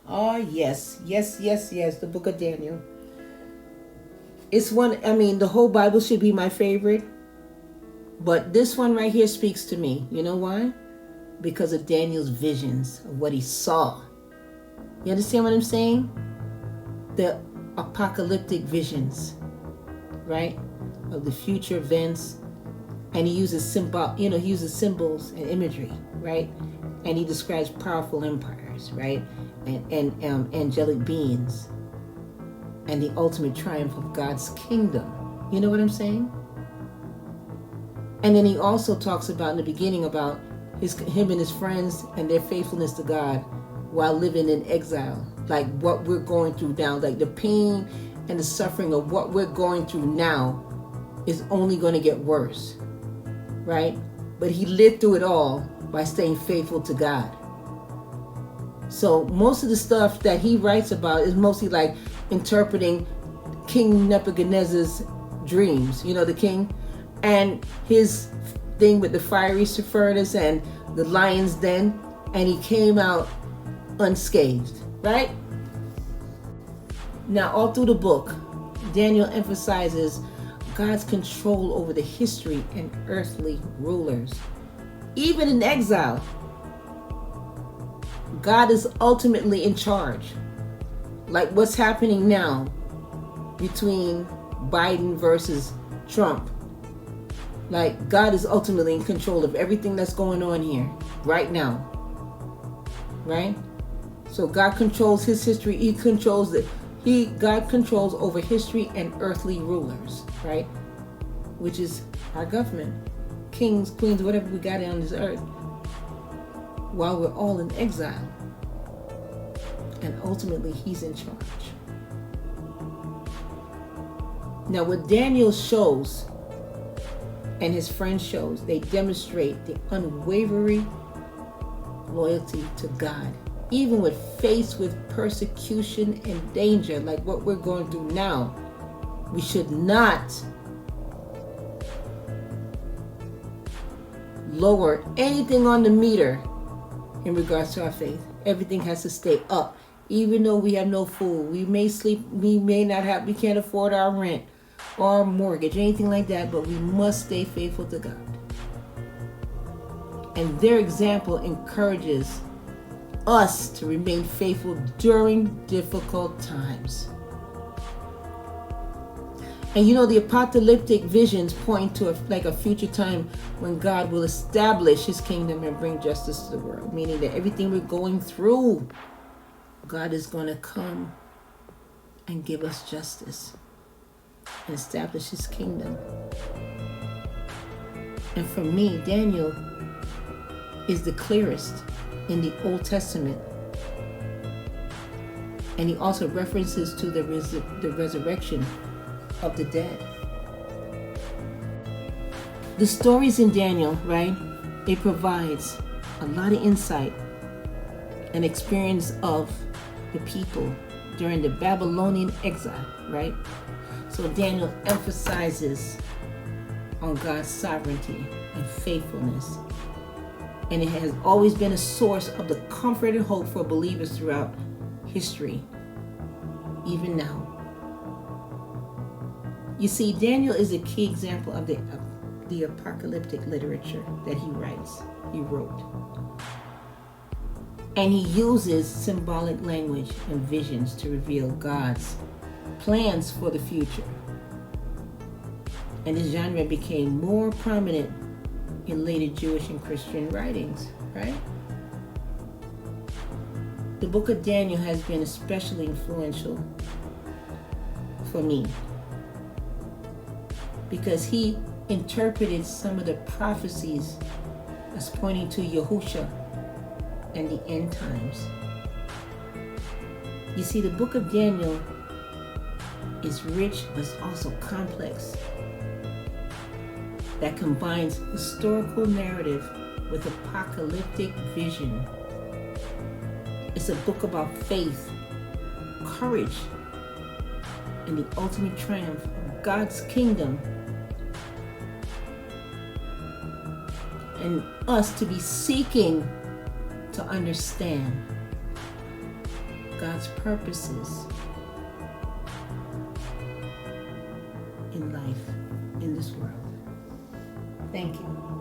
Oh, yes, yes, yes, yes. The book of Daniel. It's one, I mean, the whole Bible should be my favorite, but this one right here speaks to me. You know why? Because of Daniel's visions of what he saw. You understand what I'm saying? The apocalyptic visions, right? Of the future events. And he uses he uses symbols and imagery, right? And he describes powerful empires, right? And angelic beings and the ultimate triumph of God's kingdom. You know what I'm saying? And then he also talks about in the beginning about him and his friends and their faithfulness to God while living in exile. Like what we're going through now, like the pain and the suffering of what we're going through now is only going to get worse, right? But he lived through it all by staying faithful to God. So most of the stuff that he writes about is mostly like interpreting King Nebuchadnezzar's dreams, you know, the king, and his thing with the fiery furnace and the lion's den, and he came out unscathed, right? Now, all through the book, Daniel emphasizes God's control over the history and earthly rulers. Even in exile, God is ultimately in charge. Like what's happening now between Biden versus Trump. Like God is ultimately in control of everything that's going on here right now. Right? So God controls his history. God controls over history and earthly rulers, right? Which is our government, kings, queens, whatever we got on this earth, while we're all in exile. And ultimately, he's in charge. Now, what Daniel shows and his friends shows, they demonstrate the unwavering loyalty to God, even when faced with persecution and danger, like what we're going through now. We should not lower anything on the meter in regards to our faith. Everything has to stay up. Even though we have no food, we may sleep, we can't afford our rent or our mortgage, anything like that, but we must stay faithful to God. And their example encourages us to remain faithful during difficult times. And you know, the apocalyptic visions point to a future time when God will establish his kingdom and bring justice to the world, meaning that everything we're going through, God is going to come and give us justice and establish his kingdom. And for me, Daniel is the clearest in the Old Testament. And he also references to the resurrection of the dead. The stories in Daniel, right? It provides a lot of insight and experience of the people during the Babylonian exile, right? So Daniel emphasizes on God's sovereignty and faithfulness. And it has always been a source of the comfort and hope for believers throughout history, even now. You see, Daniel is a key example of the apocalyptic literature that he wrote. And he uses symbolic language and visions to reveal God's plans for the future. And this genre became more prominent in later Jewish and Christian writings, right? The book of Daniel has been especially influential for me because he interpreted some of the prophecies as pointing to Yahusha and the end times. You see, the book of Daniel is rich but also complex, that combines historical narrative with apocalyptic vision. It's a book about faith, courage, and the ultimate triumph of God's kingdom, and us to be seeking to understand God's purposes in life, in this world. Thank you.